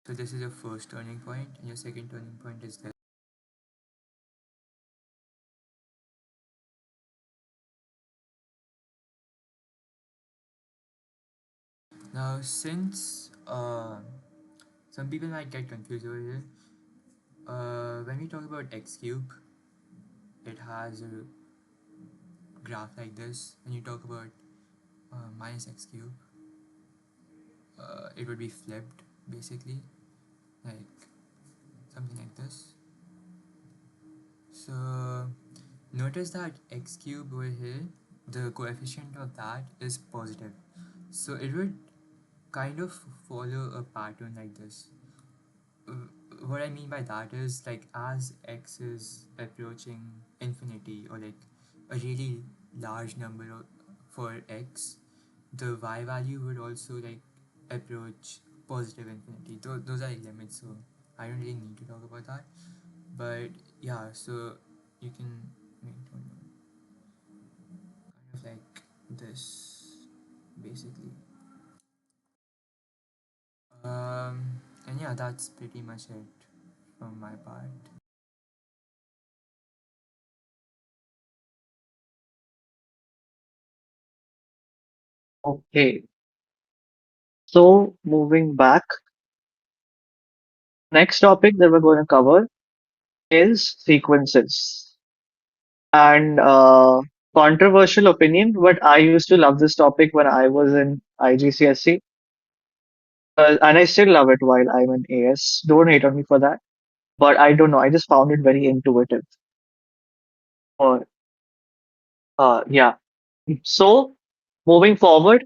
So this is your first turning point and your second turning point is this. Now since some people might get confused over here, when we talk about x cube, it has a graph like this. When you talk about minus x cube, it would be flipped basically, like something like this. So notice that x cube over here, the coefficient of that is positive. So it would kind of follow a pattern like this. What I mean by that is like as x is approaching infinity or like a really large number for x, the y value would also like approach positive infinity. Those are like limits, so I don't really need to talk about that. But yeah, so you can wait, hold on, kind of like this basically. And yeah, that's pretty much it from my part. Okay. So moving back, next topic that we're going to cover is sequences. And controversial opinion, but I used to love this topic when I was in IGCSE, and I still love it while I'm in AS. Don't hate on me for that. But I don't know. I just found it very intuitive. Or yeah. So moving forward,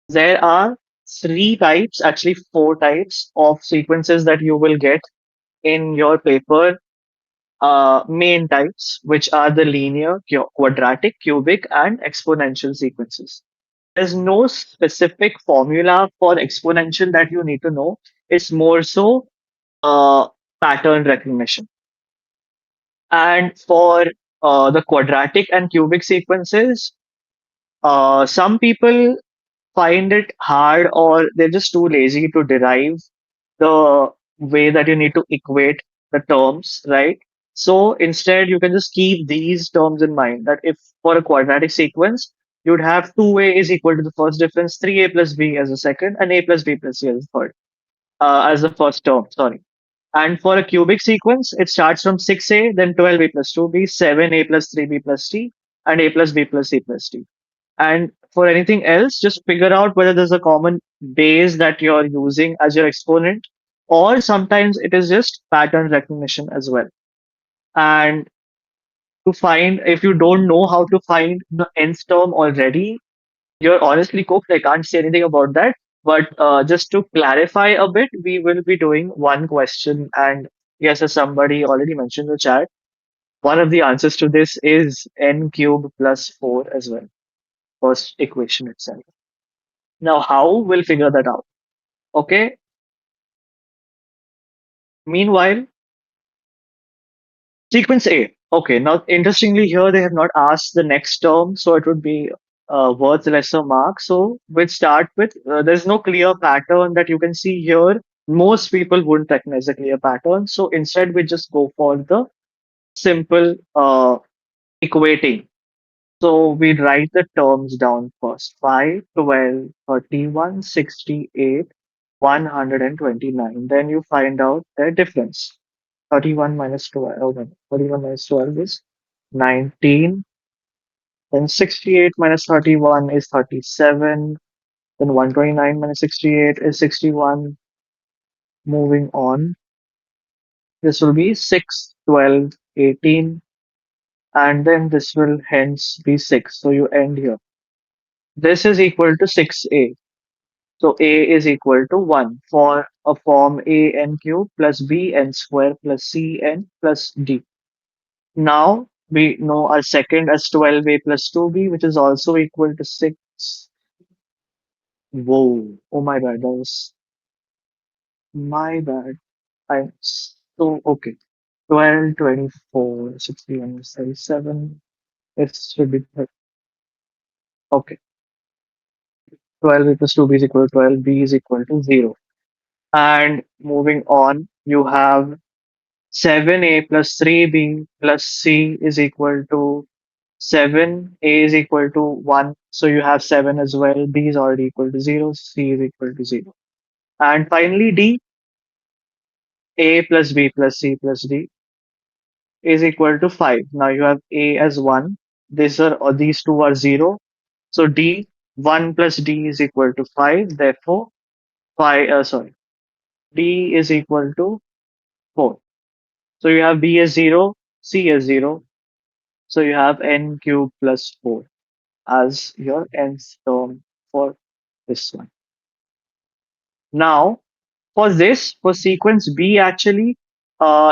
there are three types, actually four types of sequences that you will get in your paper. Main types, which are the linear, quadratic, cubic, and exponential sequences. There's no specific formula for exponential that you need to know. It's more so uh, pattern recognition. And for the quadratic and cubic sequences, some people find it hard or they're just too lazy to derive the way that you need to equate the terms, right? So instead, you can just keep these terms in mind that if for a quadratic sequence, you'd have 2a is equal to the first difference, 3a plus b as the second, and a plus b plus c as the third, as the first term, sorry. And for a cubic sequence, it starts from 6a, then 12a plus 2b, 7a plus 3b plus t, and a plus b plus c plus t. And for anything else, just figure out whether there's a common base that you're using as your exponent, or sometimes it is just pattern recognition as well. And to find, if you don't know how to find the nth term already, you're honestly cooked. I can't say anything about that. But just to clarify a bit, we will be doing one question. And yes, as somebody already mentioned in the chat, one of the answers to this is n cube plus 4 as well, first equation itself. Now, how we'll figure that out? Okay. Meanwhile, sequence A. Okay. Now, interestingly, here they have not asked the next term, so it would be worth lesser mark. So we'll start with there's no clear pattern that you can see here. Most people wouldn't recognize a clear pattern. So instead, we just go for the simple equating. So we write the terms down first: 5, 12, 31, 68, 129. Then you find out their difference. 31 minus 12, oh no, 31 minus 12 is 19. Then 68 minus 31 is 37. Then 129 minus 68 is 61. Moving on, this will be 6, 12, 18. And then this will hence be 6. So you end here. This is equal to 6a. So a is equal to 1 for a form a n cube plus b n square plus c n plus d. Now we know our second as 12a plus 2b, which is also equal to 6. Whoa. Oh my bad. That was my bad. I'm so okay. 12, 24, 61, 37. It should be okay. 12 plus 2b is equal to 12. B is equal to 0. And moving on, you have 7a plus 3b plus c is equal to 7. A is equal to 1. So you have 7 as well. B is already equal to 0. C is equal to 0. And finally, D, A plus B plus C plus D is equal to 5. Now you have A as 1. These two are 0. So D, 1 plus D is equal to 5. Therefore, 5, D is equal to 4. So you have B as 0, C as 0. So you have n cube plus 4 as your nth term for this one. Now, for this, for sequence B, actually,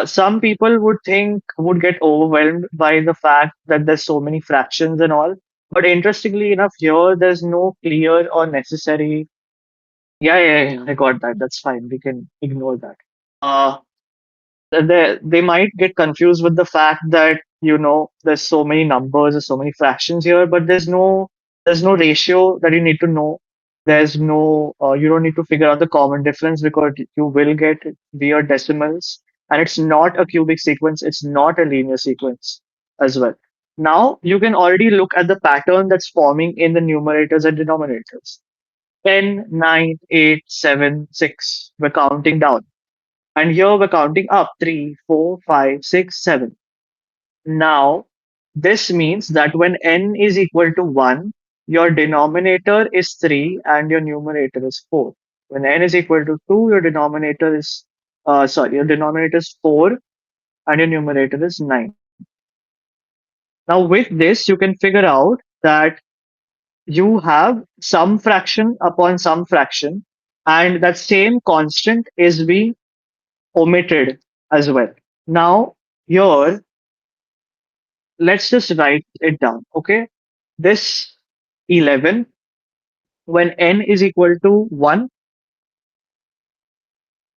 some people would get overwhelmed by the fact that there's so many fractions and all. But interestingly enough, here there's no clear or necessary. Yeah, yeah, yeah, I got that. That's fine. We can ignore that. Uh, they might get confused with the fact that there's so many numbers, there's so many fractions here, but there's no ratio that you need to know. There's no you don't need to figure out the common difference because you will get weird decimals, and it's not a cubic sequence, it's not a linear sequence as well. Now you can already look at the pattern that's forming in the numerators and denominators. 10, 9, 8, 7, 6. We're counting down. And here we're counting up: 3, 4, 5, 6, 7. Now, this means that when n is equal to 1, your denominator is 3 and your numerator is 4. When n is equal to 2, your denominator is 4 and your numerator is 9. Now, with this, you can figure out that you have some fraction upon some fraction, and that same constant is being omitted as well. Now, here, let's just write it down. Okay. This 11, when n is equal to 1,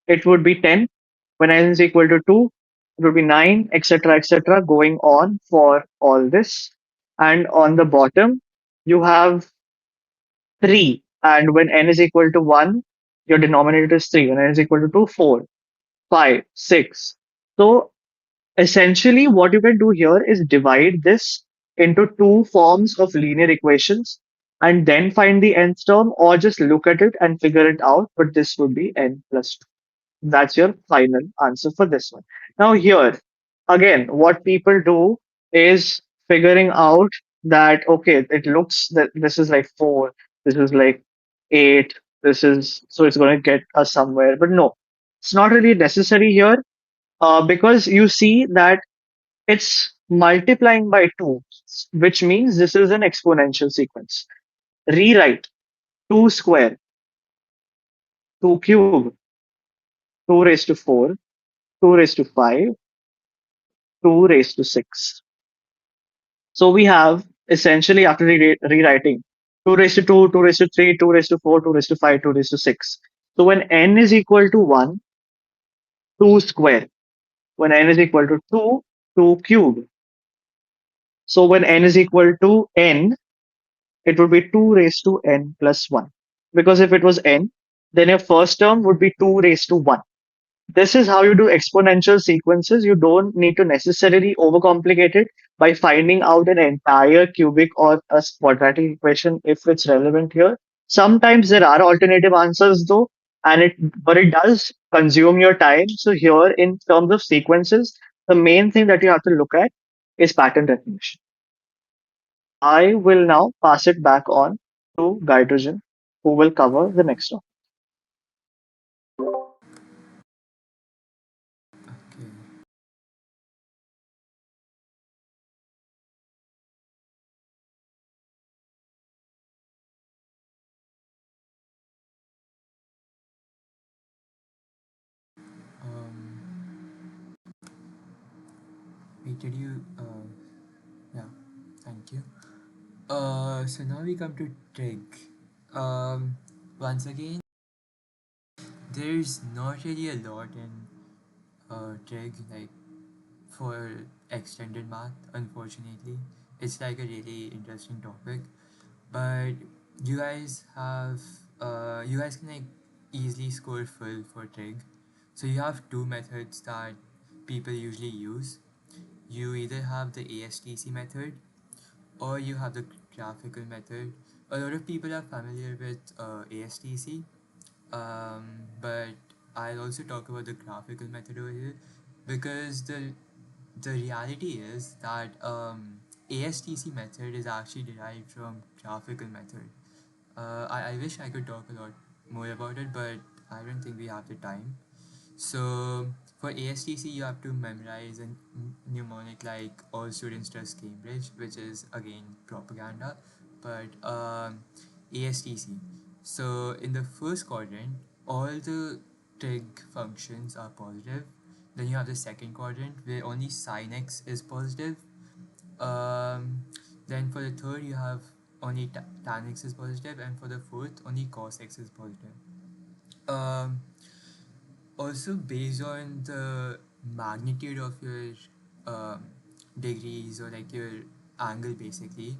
it would be 10. When n is equal to 2, it would be 9, etc., going on for all this. And on the bottom, you have 3. And when n is equal to 1, your denominator is 3. When n is equal to 2, 4, 5, 6. So essentially, what you can do here is divide this into two forms of linear equations and then find the nth term, or just look at it and figure it out. But this would be n plus 2. That's your final answer for this one. Now, here, again, what people do is figuring out that, okay, it looks that this is like 4, this is like 8, this is, so it's going to get us somewhere. But no, it's not really necessary here because you see that it's multiplying by 2, which means this is an exponential sequence. Rewrite 2 square, 2 cube, 2 raised to 4, 2 raised to 5, 2 raised to 6. So we have essentially after rewriting 2 raised to 2, 2 raised to 3, 2 raised to 4, 2 raised to 5, 2 raised to 6. So when n is equal to 1, 2 square. When n is equal to 2, 2 cube. So when n is equal to n, it would be 2 raised to n plus 1. Because if it was n, then your first term would be 2 raised to 1. This is how you do exponential sequences. You don't need to necessarily overcomplicate it by finding out an entire cubic or a quadratic equation if it's relevant here. Sometimes there are alternative answers though, and it does consume your time. So here in terms of sequences, the main thing that you have to look at is pattern recognition. I will now pass it back on to Gydrogen, who will cover the next one. Okay. Wait, did you? Yeah. Thank you. So now we come to trig. Once again, there's not really a lot in trig like for extended math. Unfortunately, it's like a really interesting topic, but you guys can like easily score full for trig. So you have two methods that people usually use. You either have the ASTC method or you have the graphical method. A lot of people are familiar with ASTC, but I'll also talk about the graphical method over here because the reality is that ASTC method is actually derived from graphical method. I wish I could talk a lot more about it, but I don't think we have the time. So for ASTC, you have to memorize a mnemonic like all students trust Cambridge, which is again propaganda. But ASTC. So in the first quadrant, all the trig functions are positive. Then you have the second quadrant where only sin x is positive. Um, then for the third, you have only tan x is positive, and for the fourth, only cos x is positive. Um, Also, based on the magnitude of your um, degrees or like your angle, basically,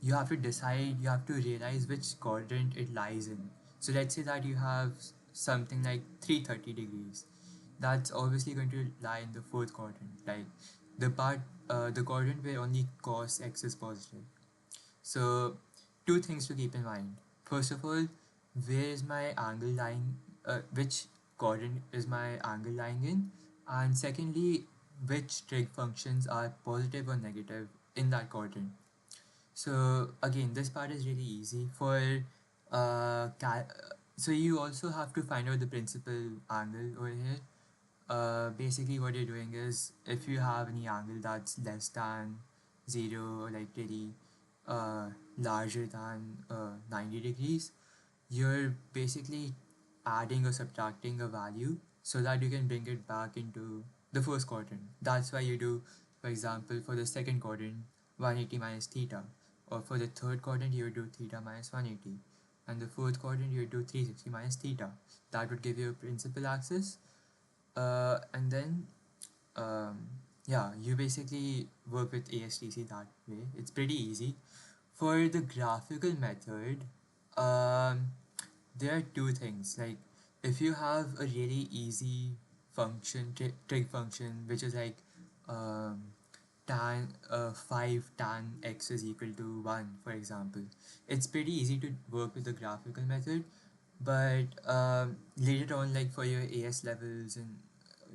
you have to decide, you have to realize which quadrant it lies in. So, let's say that you have something like 330 degrees. That's obviously going to lie in the fourth quadrant, like the quadrant where only cos x is positive. So, two things to keep in mind. First of all, where is my angle lying? Which quadrant is my angle lying in? And secondly, which trig functions are positive or negative in that quadrant? So again, this part is really easy for so you also have to find out the principal angle over here. Basically, what you're doing is if you have any angle that's less than 0 or like really uh, larger than 90 degrees, you're basically adding or subtracting a value so that you can bring it back into the first quadrant. That's why you do, for example, for the second quadrant, 180 minus theta, or for the third quadrant, you would do theta minus 180, and the fourth quadrant, you would do 360 minus theta. That would give you a principal axis, and then um, yeah, you basically work with ASTC that way. It's pretty easy. For the graphical method, um, there are two things. Like, if you have a really easy trig function, which is like um, 5 tan x is equal to 1, for example, it's pretty easy to work with the graphical method. But later on, like for your AS levels and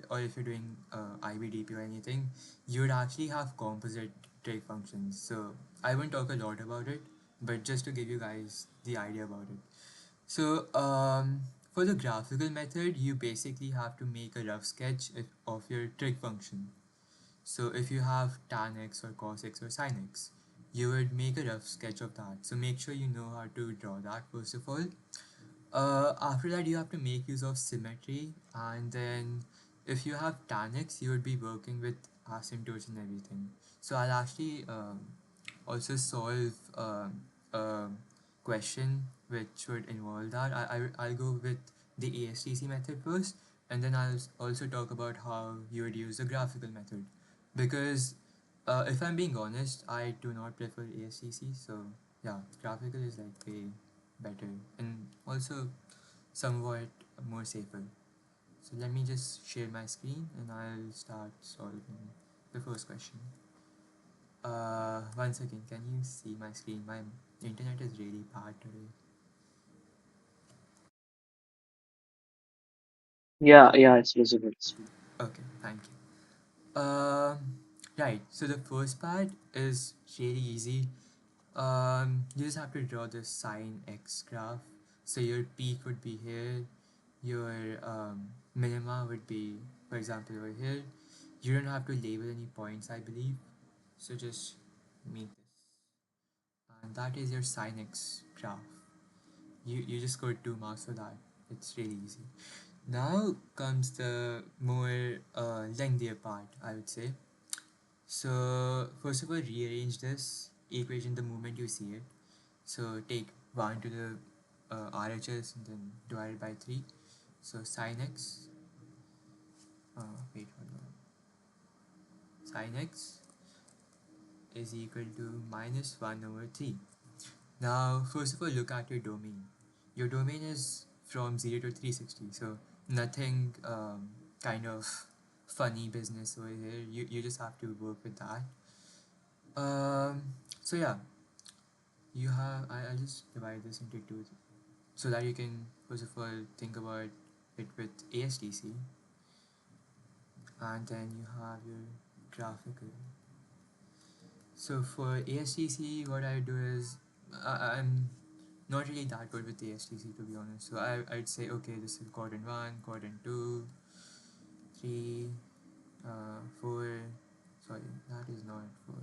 or if you're doing IBDP or anything, you would actually have composite trig functions. So I won't talk a lot about it, but just to give you guys the idea about it. So for the graphical method, you basically have to make a rough sketch of your trig function. So if you have tan x or cos x or sin x, you would make a rough sketch of that. So make sure you know how to draw that first of all. After that, you have to make use of symmetry, and then if you have tan x, you would be working with asymptotes and everything. So I'll actually also solve a question which would involve that. I'll go with the ASTC method first, and then I'll also talk about how you would use the graphical method. Because if I'm being honest, I do not prefer ASTC, so yeah, graphical is like way better and also somewhat more safer. So let me just share my screen and I'll start solving the first question. Once again, can you see my screen? My internet is really bad today. Yeah, yeah, it's visible. Okay, thank you. Right, so the first part is really easy. You just have to draw the sine x graph. So your peak would be here, your minima would be, for example, over here. You don't have to label any points, I believe. So just make this, and that is your sine x graph. You just got 2 marks for that. It's really easy. Now comes the more lengthier part, I would say. So first of all, rearrange this equation the moment you see it. So take 1 to the RHS and then divide it by 3. So sin x, wait, hold on. Sin x is equal to minus 1 over 3. Now, first of all, look at your domain. Your domain is from 0 to 360, so nothing kind of funny business over here. You just have to work with that. So yeah, I'll just divide this into two so that you can first of all think about it with ASTC, and then you have your graphical. So for ASTC, what I do is I'm not really that good with ASTC to be honest. So I'd say okay, this is quadrant 1, quadrant 2, 3, 4. Sorry, that is not 4.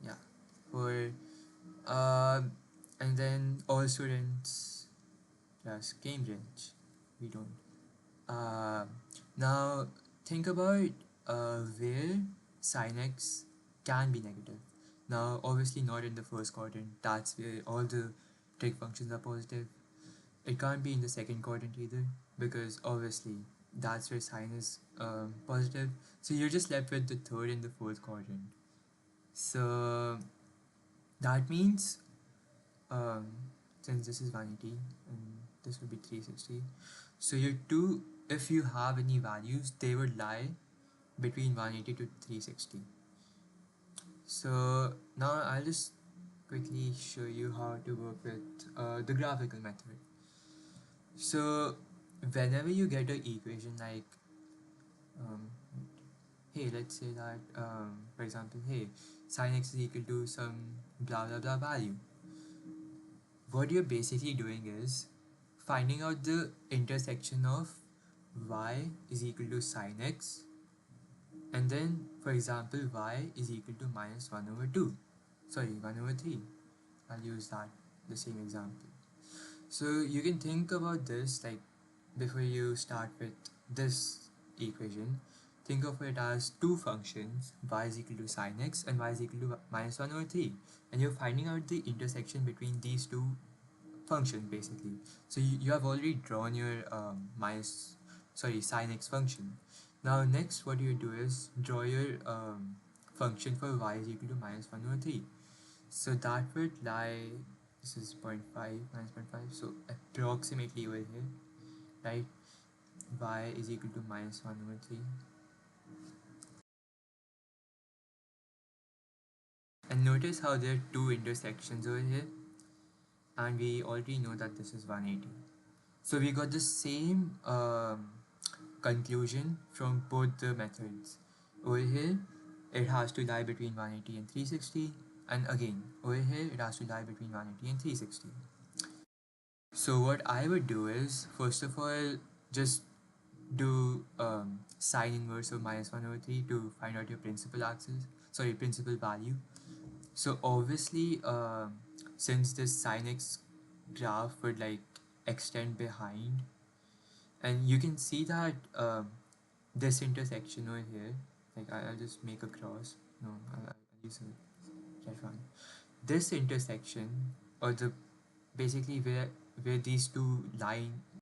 Yeah, 4. Um, and then all students plus Cambridge. We don't. Um, Now think about where sin x can be negative. Now, obviously, not in the first quadrant. That's where all the trig functions are positive. It can't be in the second quadrant either because obviously that's where sin is positive. So you're just left with the third and the fourth quadrant. So that means um, since this is 180 and this would be 360, so your two, if you have any values, they would lie between 180 to 360. So now I'll just quickly show you how to work with the graphical method. So whenever you get an equation like um, hey, let's say that for example, hey, sin x is equal to some blah blah blah value, what you're basically doing is finding out the intersection of y is equal to sin x, and then for example y is equal to minus 1 over 2, sorry, 1 over 3. I'll use that, the same example. So you can think about this like before you start with this equation, think of it as two functions, y is equal to sin x and y is equal to minus 1 over 3, and you're finding out the intersection between these two function basically. So you have already drawn your sin x function. Now next what you do is draw your function for y is equal to minus 1 over 3. So that would lie, this is 0.5 minus 0.5, so approximately over here, right? Y is equal to minus 1 over 3. And notice how there are two intersections over here. and we already know that this is 180. So we got the same conclusion from both the methods. Over here, it has to lie between 180 and 360, and again, over here, it has to lie between 180 and 360. So what I would do is, first of all, just do sine inverse of -1/3 to find out your principal axis, sorry, principal value. So obviously, since this sin x graph would like extend behind, and you can see that this intersection over here, like I'll just make a cross. No, I'll use a red one. This intersection, or the basically where these two line